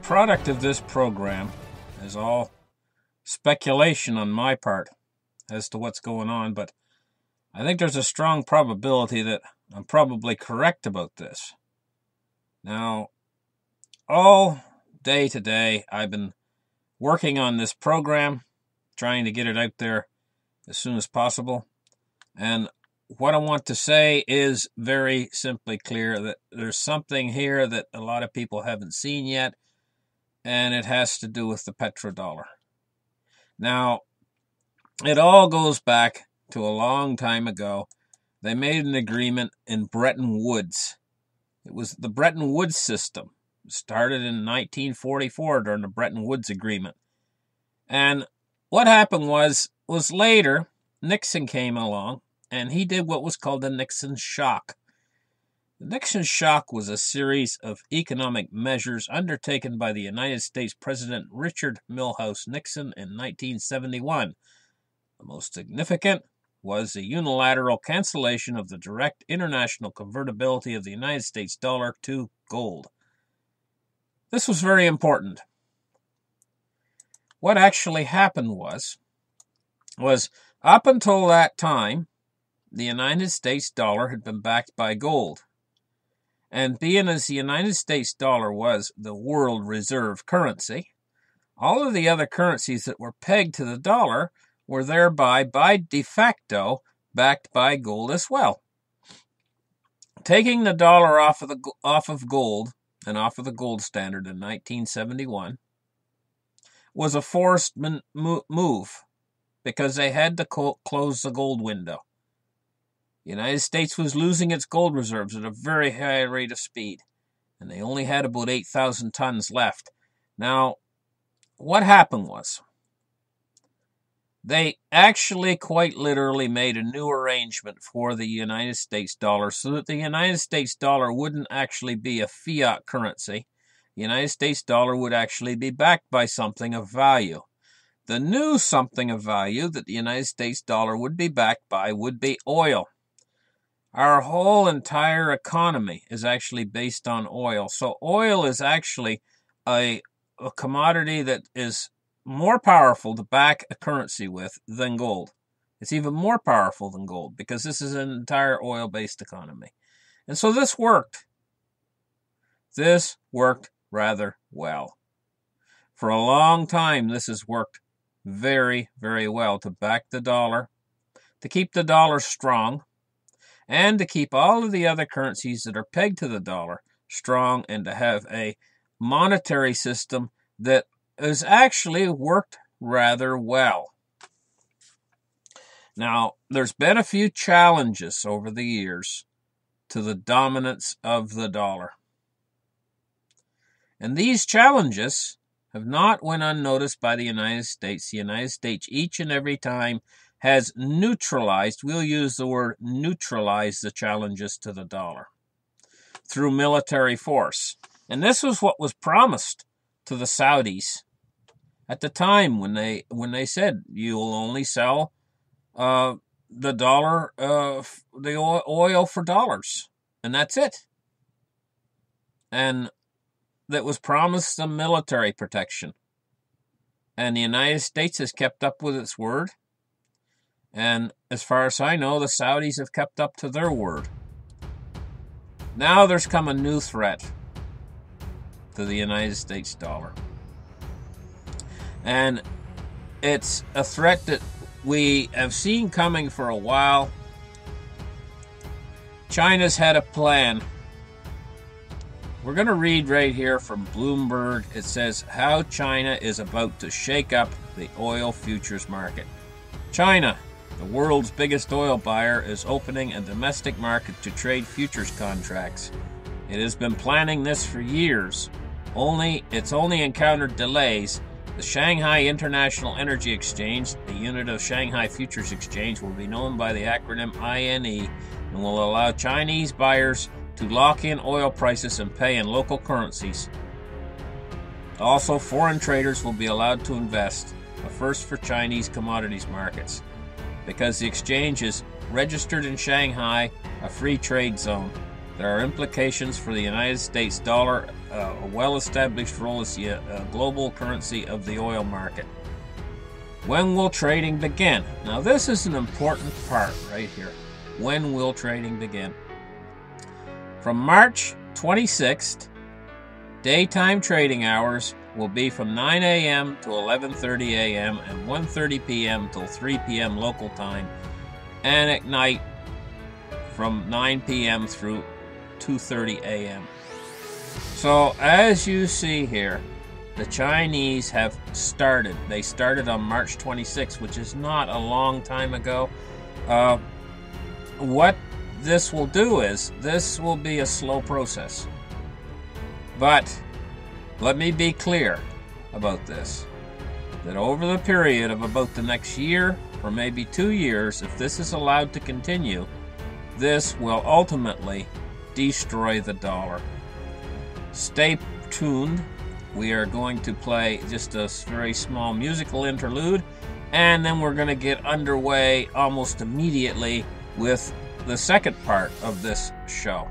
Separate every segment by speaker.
Speaker 1: product of this program is all speculation on my part as to what's going on, but I think there's a strong probability that I'm probably correct about this. Now, all day today, I've been working on this program, trying to get it out there as soon as possible. And what I want to say is very simply clear that there's something here that a lot of people haven't seen yet, and it has to do with the petrodollar. Now, it all goes back to a long time ago. They made an agreement in Bretton Woods. It was the Bretton Woods system. It started in 1944 during the Bretton Woods Agreement. And what happened was later, Nixon came along, and he did what was called the Nixon shock. The Nixon shock was a series of economic measures undertaken by the United States President Richard Milhous Nixon in 1971. The most significant was the unilateral cancellation of the direct international convertibility of the United States dollar to gold. This was very important. What actually happened was up until that time, the United States dollar had been backed by gold. And being as the United States dollar was the world reserve currency, all of the other currencies that were pegged to the dollar were thereby, by de facto, backed by gold as well. Taking the dollar off of gold and off of the gold standard in 1971 was a forced move because they had to close the gold window. The United States was losing its gold reserves at a very high rate of speed, and they only had about 8,000 tons left. Now, what happened was they actually quite literally made a new arrangement for the United States dollar so that the United States dollar wouldn't actually be a fiat currency. The United States dollar would actually be backed by something of value. The new something of value that the United States dollar would be backed by would be oil. Our whole entire economy is actually based on oil. So oil is actually a commodity that is more powerful to back a currency with than gold. It's even more powerful than gold because this is an entire oil-based economy. And so this worked. This worked rather well. For a long time, this has worked very, very well to back the dollar, to keep the dollar strong, and to keep all of the other currencies that are pegged to the dollar strong, and to have a monetary system that has actually worked rather well. Now, there's been a few challenges over the years to the dominance of the dollar. And these challenges have not went unnoticed by the United States. The United States each and every time has neutralized, we'll use the word neutralize, the challenges to the dollar through military force. And this was what was promised to the Saudis at the time when they said you'll only sell the dollar, the oil for dollars, and that's it. And that was promised some military protection. And the United States has kept up with its word. And as far as I know, the Saudis have kept up to their word. Now there's come a new threat to the United States dollar. And it's a threat that we have seen coming for a while. China's had a plan. We're going to read right here from Bloomberg. It says how China is about to shake up the oil futures market. China, the world's biggest oil buyer, is opening a domestic market to trade futures contracts. It has been planning this for years. It's only encountered delays. The Shanghai International Energy Exchange, a unit of Shanghai Futures Exchange, will be known by the acronym INE and will allow Chinese buyers to lock in oil prices and pay in local currencies. Also, foreign traders will be allowed to invest, a first for Chinese commodities markets. Because the exchange is registered in Shanghai, a free trade zone, there are implications for the United States dollar a well-established role as the global currency of the oil market. When will trading begin? Now, this is an important part right here. When will trading begin? From March 26th, daytime trading hours will be from 9 a.m. to 11:30 a.m. and 1:30 p.m. till 3 p.m. local time, and at night from 9 p.m. through 2:30 a.m. So as you see here, the Chinese have started. They started on March 26th, which is not a long time ago. What this will do is, this will be a slow process. But let me be clear about this, that over the period of about the next year or maybe 2 years, if this is allowed to continue, this will ultimately destroy the dollar. Stay tuned. We are going to play just a very small musical interlude, and then we're going to get underway almost immediately with the second part of this show.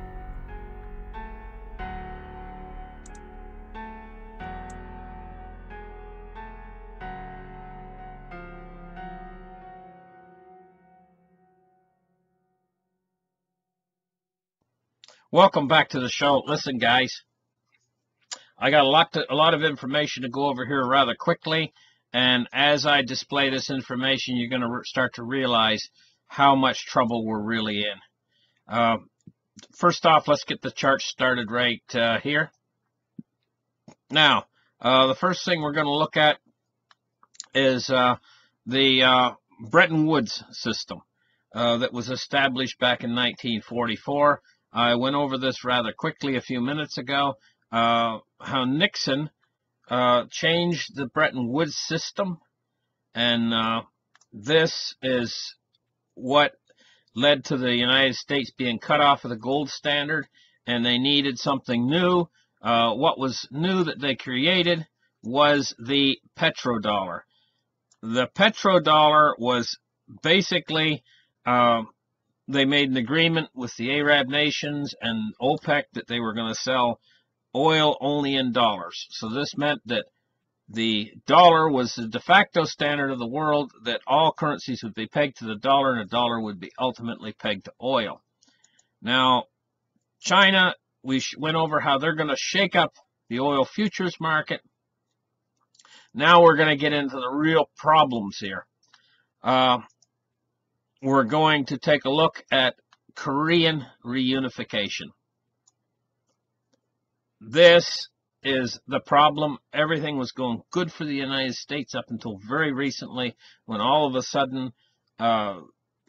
Speaker 1: Welcome back to the show. Listen, guys, I got a lot of information to go over here rather quickly, and as I display this information, you're going to start to realize how much trouble we're really in. First off, let's get the chart started right here. Now, the first thing we're going to look at is the Bretton Woods system that was established back in 1944. I went over this rather quickly a few minutes ago, how Nixon changed the Bretton Woods system, and this is what led to the United States being cut off of the gold standard, and they needed something new. What was new that they created was the petrodollar. The petrodollar was basically they made an agreement with the Arab nations and OPEC that they were going to sell oil only in dollars. So this meant that the dollar was the de facto standard of the world, that all currencies would be pegged to the dollar, and the dollar would be ultimately pegged to oil. Now, China, we went over how they're going to shake up the oil futures market. Now we're going to get into the real problems here. We're going to take a look at Korean reunification. This is the problem. Everything was going good for the United States up until very recently, when all of a sudden North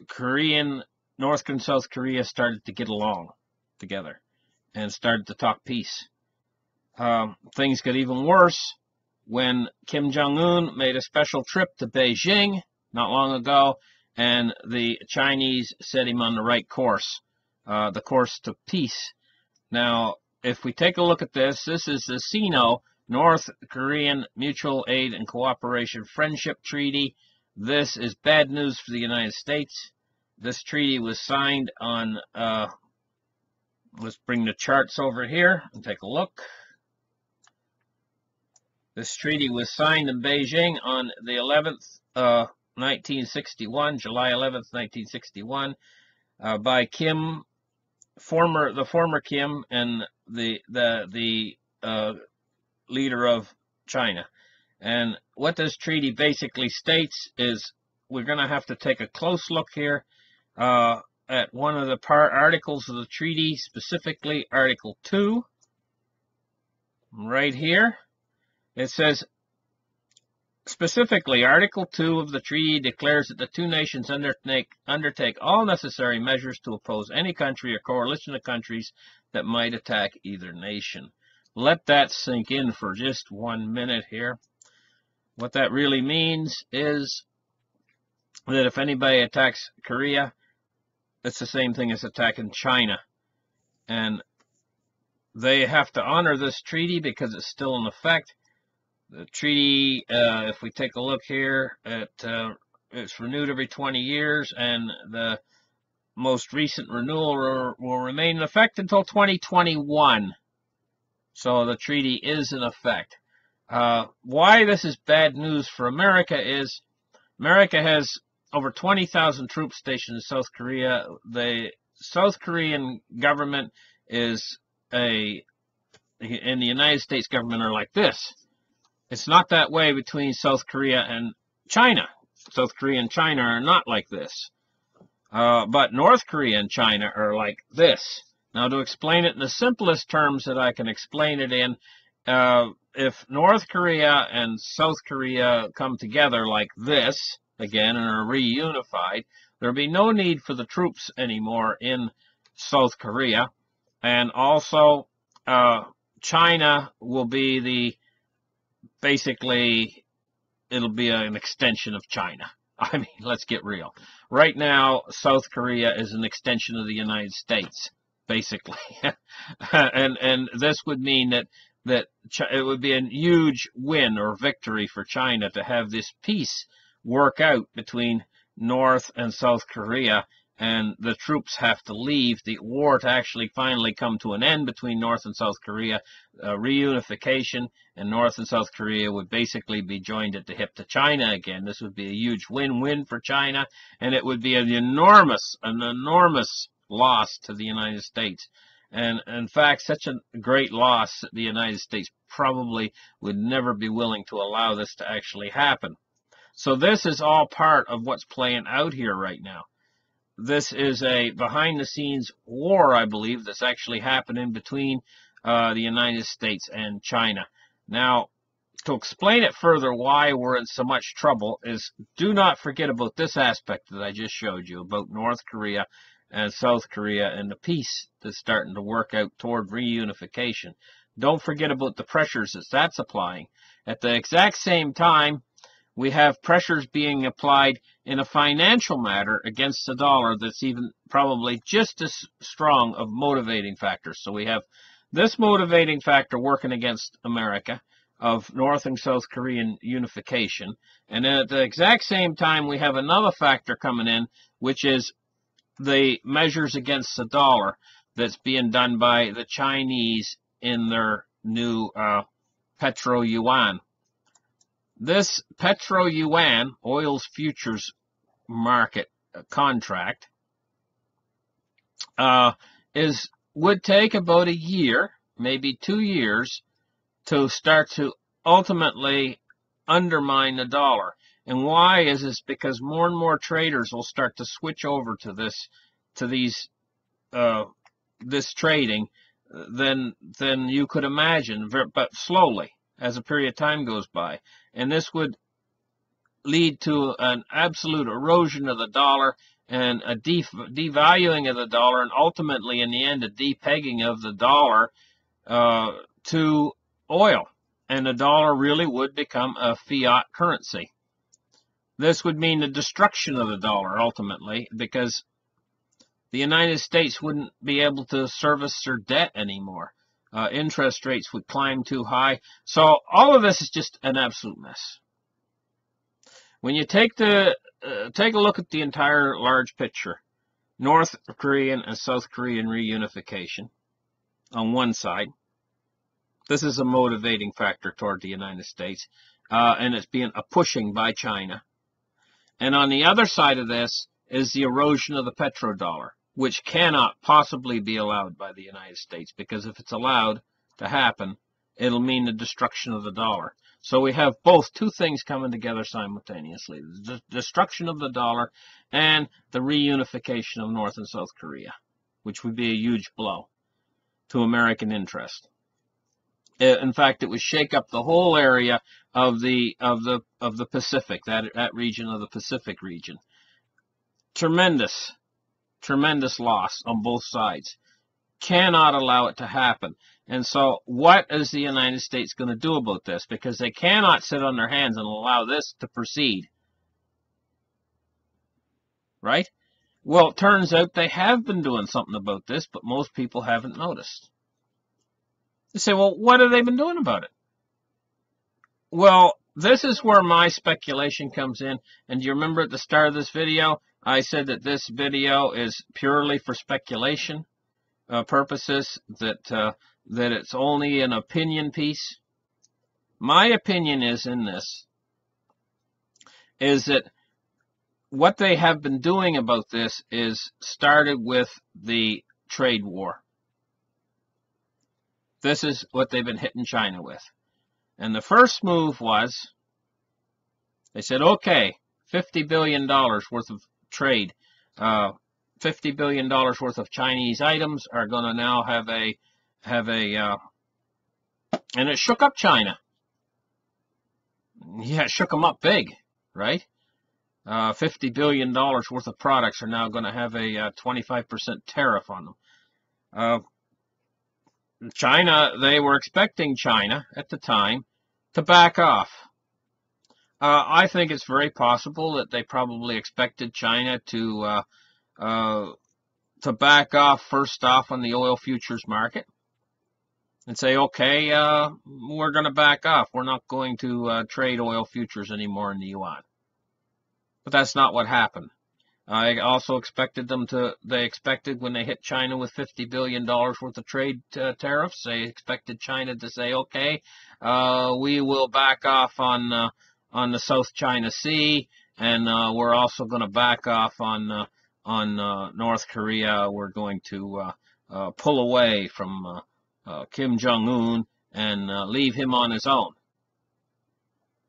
Speaker 1: Korea and South Korea started to get along together and started to talk peace. Things got even worse when Kim Jong-un made a special trip to Beijing not long ago, and the Chinese set him on the right course, the course to peace. Now, if we take a look at this, this is the SINO, North Korean Mutual Aid and Cooperation Friendship Treaty. This is bad news for the United States. This treaty was signed on, let's bring the charts over here and take a look. This treaty was signed in Beijing on the 11th, 1961, July 11th, 1961, by Kim, the former Kim, and the leader of China. And what this treaty basically states is, we're going to have to take a close look here at one of the articles of the treaty, specifically Article 2, right here. It says, specifically, Article 2 of the treaty declares that the two nations undertake all necessary measures to oppose any country or coalition of countries that might attack either nation. Let that sink in for just 1 minute here. What that really means is that if anybody attacks Korea, it's the same thing as attacking China. And they have to honor this treaty because it's still in effect. The treaty, if we take a look here, it's renewed every 20 years, and the most recent renewal will remain in effect until 2021. So the treaty is in effect. Why this is bad news for America is America has over 20,000 troops stationed in South Korea. The South Korean government and the United States government are like this. It's not that way between South Korea and China. South Korea and China are not like this. But North Korea and China are like this. Now, to explain it in the simplest terms that I can explain it in, if North Korea and South Korea come together like this, again, and are reunified, there'll be no need for the troops anymore in South Korea. And also, China will be basically, it'll be an extension of China. I mean, let's get real. Right now, South Korea is an extension of the United States, basically. and this would mean that it would be a huge win or victory for China to have this peace work out between North and South Korea, and the troops have to leave, the war to actually finally come to an end between North and South Korea, reunification, and North and South Korea would basically be joined at the hip to China again. This would be a huge win-win for China, and it would be an enormous loss to the United States. And in fact, such a great loss that the United States probably would never be willing to allow this to actually happen. So this is all part of what's playing out here right now. This is a behind-the-scenes war, I believe, that's actually happening between the United States and China. Now, to explain it further why we're in so much trouble is, do not forget about this aspect that I just showed you about North Korea and South Korea and the peace that's starting to work out toward reunification. Don't forget about the pressures that's applying. At the exact same time, we have pressures being applied in a financial matter against the dollar that's even probably just as strong of motivating factors. So we have this motivating factor working against America of North and South Korean unification. And then at the exact same time, we have another factor coming in, which is the measures against the dollar that's being done by the Chinese in their new petro-yuan. This petro-yuan, oil's futures market contract, would take about a year, maybe 2 years, to start to ultimately undermine the dollar. And why is this? Because more and more traders will start to switch over to this trading than you could imagine, but slowly as a period of time goes by. And this would lead to an absolute erosion of the dollar and a devaluing of the dollar, and ultimately, in the end, a depegging of the dollar to oil. And the dollar really would become a fiat currency. This would mean the destruction of the dollar, ultimately, because the United States wouldn't be able to service their debt anymore. Interest rates would climb too high. So all of this is just an absolute mess. When you take a look at the entire large picture, North Korean and South Korean reunification on one side, this is a motivating factor toward the United States, and it's being a pushing by China. And on the other side of this is the erosion of the petrodollar, which cannot possibly be allowed by the United States, because if it's allowed to happen, it'll mean the destruction of the dollar. So we have two things coming together simultaneously, the destruction of the dollar and the reunification of North and South Korea, which would be a huge blow to American interest. In fact, it would shake up the whole area of the Pacific, that region of the Pacific region. Tremendous loss on both sides. Cannot allow it to happen. And so what is the United States going to do about this? Because they cannot sit on their hands and allow this to proceed. Right? Well, it turns out they have been doing something about this, but most people haven't noticed. You say, well, what have they been doing about it? Well, this is where my speculation comes in. And do you remember at the start of this video, I said that this video is purely for speculation purposes, that that it's only an opinion piece. My opinion is in this, is that what they have been doing about this is started with the trade war. This is what they've been hitting China with. And the first move was, they said, okay, $50 billion worth of trade, $50 billion worth of Chinese items are going to now have a, and it shook up China. Yeah, it shook them up big, right? $50 billion worth of products are now going to have a 25% tariff on them. China, they were expecting China at the time to back off. I think it's very possible that they probably expected China to back off first off on the oil futures market and say, okay, we're going to back off. We're not going to trade oil futures anymore in the yuan. But that's not what happened. I also expected them to, they expected when they hit China with $50 billion worth of trade tariffs, they expected China to say, okay, we will back off on the South China Sea, and we're also going to back off on North Korea. We're going to pull away from Kim Jong-un and leave him on his own.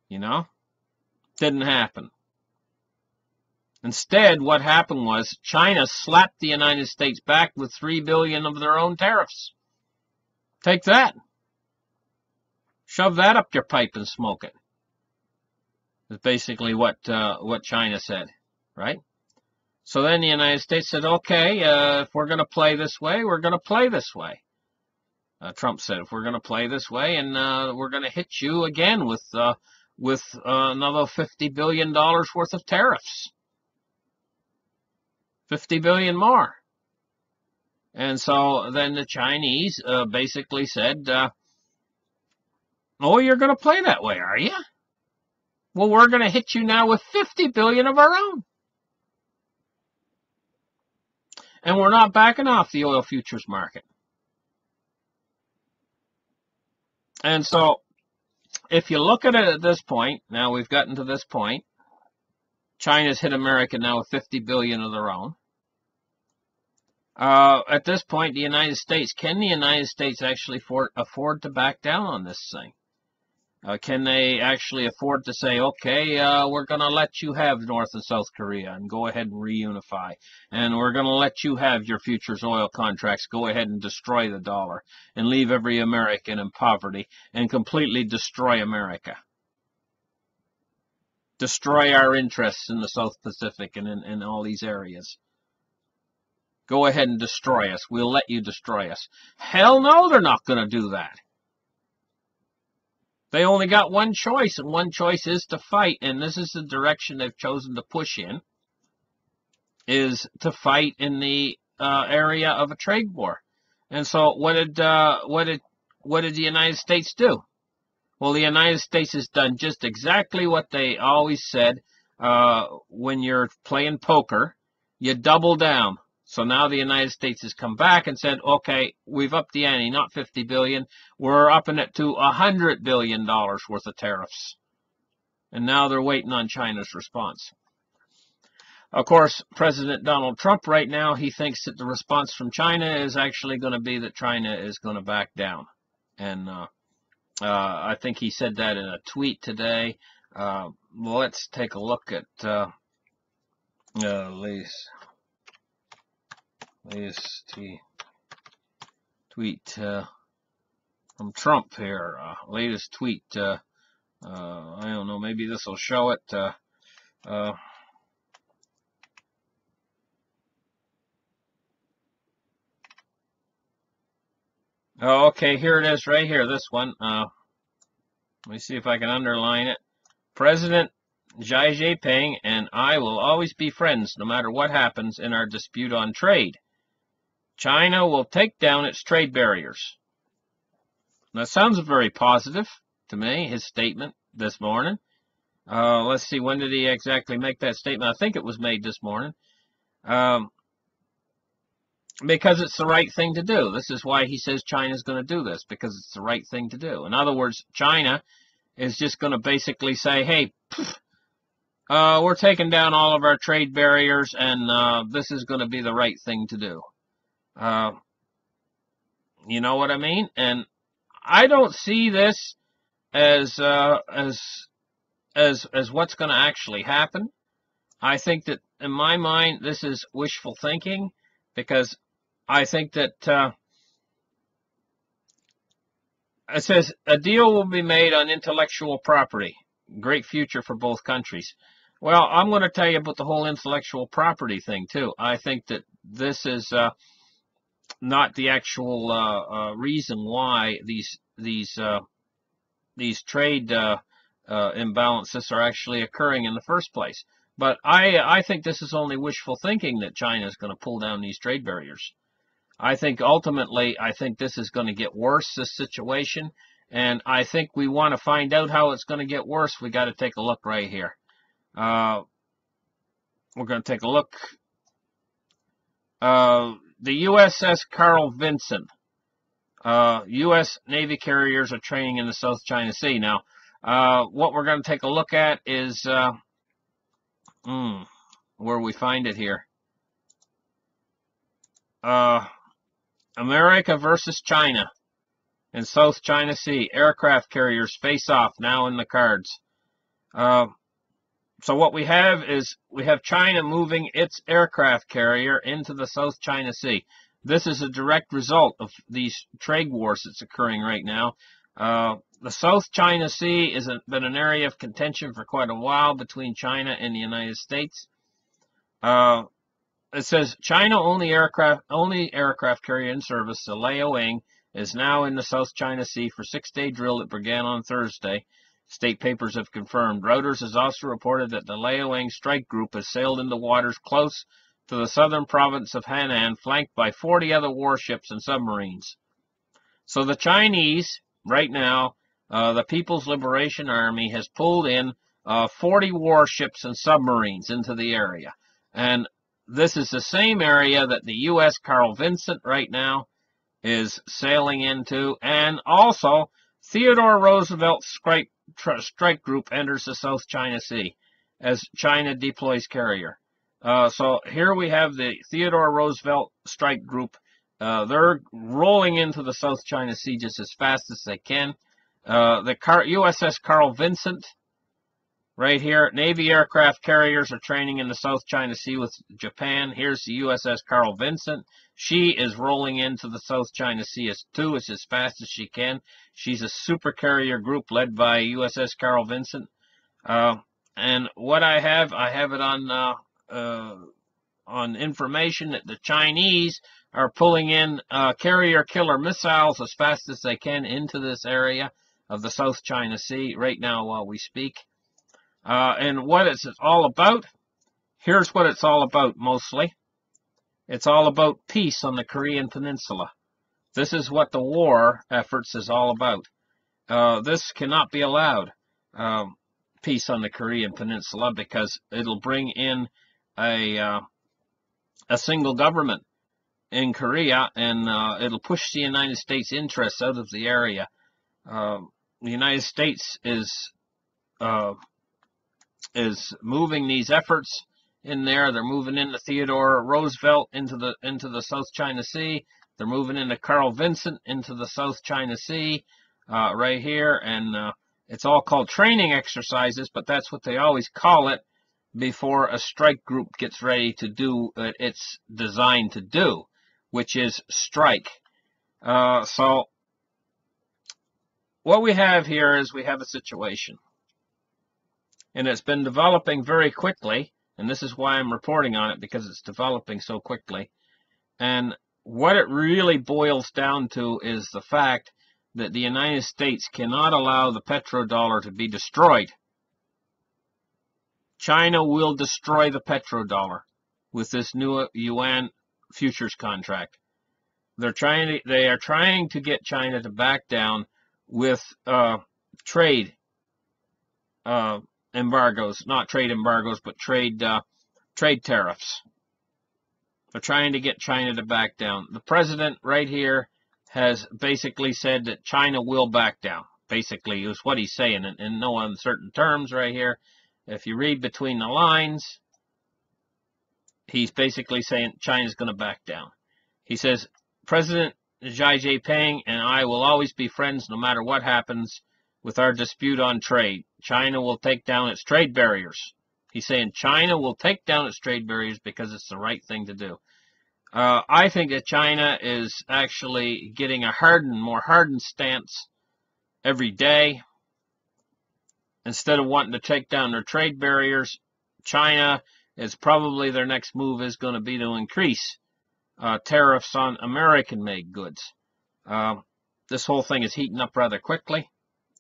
Speaker 1: You know? Didn't happen. Instead, what happened was China slapped the United States back with $3 billion of their own tariffs. Take that. Shove that up your pipe and smoke it. Is basically what China said, right? So then the United States said, okay, if we're going to play this way, we're going to play this way. Trump said, if we're going to play this way, and we're going to hit you again with another $50 billion worth of tariffs. 50 billion more. And so then the Chinese basically said, oh, you're going to play that way, are you? Well, we're going to hit you now with 50 billion of our own. And we're not backing off the oil futures market. And so if you look at it at this point, now we've gotten to this point, China's hit America now with 50 billion of their own. At this point, the United States, can the United States actually afford to back down on this thing? Can they actually afford to say, okay, we're going to let you have North and South Korea and go ahead and reunify. And we're going to let you have your futures oil contracts. Go ahead and destroy the dollar and leave every American in poverty and completely destroy America. Destroy our interests in the South Pacific and in all these areas. Go ahead and destroy us. We'll let you destroy us. Hell no, they're not going to do that. They only got one choice, and one choice is to fight, and this is the direction they've chosen to push in, is to fight in the area of a trade war. And so what did the United States do? Well, the United States has done just exactly what they always said. When you're playing poker, you double down. So now the United States has come back and said, okay, we've upped the ante, not 50 billion. We're upping it to $100 billion worth of tariffs. And now they're waiting on China's response. Of course, President Donald Trump right now, he thinks that the response from China is actually going to be that China is going to back down. And I think he said that in a tweet today. Let's take a look at latest tweet from Trump here. Latest tweet. I don't know. Maybe this will show it. Oh, okay, here it is right here. This one. Let me see if I can underline it. President Xi Jinping and I will always be friends no matter what happens in our dispute on trade. China will take down its trade barriers. That sounds very positive to me, his statement this morning. Let's see, when did he exactly make that statement? I think it was made this morning. because it's the right thing to do. This is why he says China's going to do this, because it's the right thing to do. In other words, China is just going to basically say, hey, we're taking down all of our trade barriers, and this is going to be the right thing to do. You know what I mean? And I don't see this as what's going to actually happen. I think that, in my mind, this is wishful thinking, because I think that it says a deal will be made on intellectual property. Great future for both countries. Well, I'm going to tell you about the whole intellectual property thing too. I think that this is not the actual reason why these trade imbalances are actually occurring in the first place. But I think this is only wishful thinking that China is going to pull down these trade barriers. I think ultimately, I think this is going to get worse, this situation. And I think we want to find out how it's going to get worse. We got to take a look right here. We're going to take a look. The USS Carl Vinson. U.S. Navy carriers are training in the South China Sea. Now, what we're going to take a look at is where we find it here. America versus China in South China Sea. Aircraft carriers face off now in the cards. So what we have is we have China moving its aircraft carrier into the South China Sea. This is a direct result of these trade wars that's occurring right now. The South China Sea has been an area of contention for quite a while between China and the United States. It says China only aircraft carrier in service, the Liaoning, is now in the South China Sea for 6-day drill that began on Thursday. State papers have confirmed. Reuters has also reported that the Liaoning strike group has sailed into waters close to the southern province of Hainan, flanked by 40 other warships and submarines. So the Chinese, right now, the People's Liberation Army has pulled in 40 warships and submarines into the area. And this is the same area that the U.S. Carl Vinson right now is sailing into. And also, Theodore Roosevelt strike group enters the South China Sea as China deploys carrier. So here we have the Theodore Roosevelt strike group. They're rolling into the South China Sea just as fast as they can. The USS Carl Vinson, right here, Navy aircraft carriers are training in the South China Sea with Japan. Here's the USS Carl Vinson. She is rolling into the South China Sea as fast as she can. She's a super carrier group led by USS Carl Vinson. And what I have it on information that the Chinese are pulling in carrier killer missiles as fast as they can into this area of the South China Sea right now while we speak. And what it's all about, here's what it's all about mostly. It's all about peace on the Korean Peninsula. This is what the war efforts is all about. This cannot be allowed, peace on the Korean Peninsula, because it'll bring in a single government in Korea, and it'll push the United States interests out of the area. The United States is moving these efforts in there. They're moving into Theodore Roosevelt into the South China Sea. They're moving into Carl Vinson into the South China Sea right here, and it's all called training exercises, but that's what they always call it before a strike group gets ready to do what it's designed to do, which is strike. So what we have here is we have a situation, and it's been developing very quickly, and this is why I'm reporting on it, because it's developing so quickly. And what it really boils down to is the fact that the United States cannot allow the petrodollar to be destroyed. China will destroy the petrodollar with this new yuan futures contract. They are trying to get China to back down with trade embargoes, not trade embargoes, but trade tariffs. They're trying to get China to back down. The president right here has basically said that China will back down. Basically, is what he's saying in no uncertain terms right here. If you read between the lines, he's basically saying China's going to back down. He says, President Xi Jinping and I will always be friends no matter what happens with our dispute on trade. China will take down its trade barriers. He's saying China will take down its trade barriers because it's the right thing to do. I think that China is actually getting a more hardened stance every day. Instead of wanting to take down their trade barriers, China is probably their next move is going to be to increase tariffs on American-made goods. This whole thing is heating up rather quickly.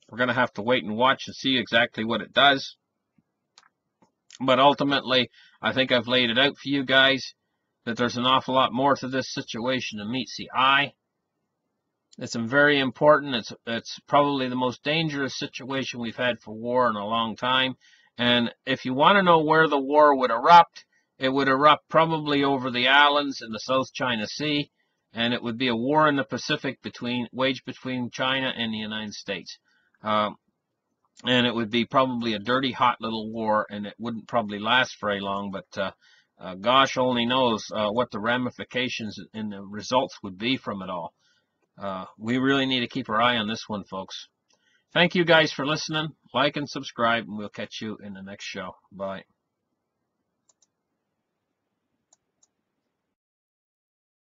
Speaker 1: We're going to have to wait and watch and see exactly what it does. But ultimately, I think I've laid it out for you guys that there's an awful lot more to this situation than meets the eye. It's very important. It's probably the most dangerous situation we've had for war in a long time. And if you want to know where the war would erupt, it would erupt probably over the islands in the South China Sea, and it would be a war in the Pacific waged between China and the United States. And it would be probably a dirty, hot little war, and it wouldn't probably last very long, but gosh only knows what the ramifications and the results would be from it all. We really need to keep our eye on this one, folks. Thank you guys for listening. Like and subscribe, and we'll catch you in the next show. Bye.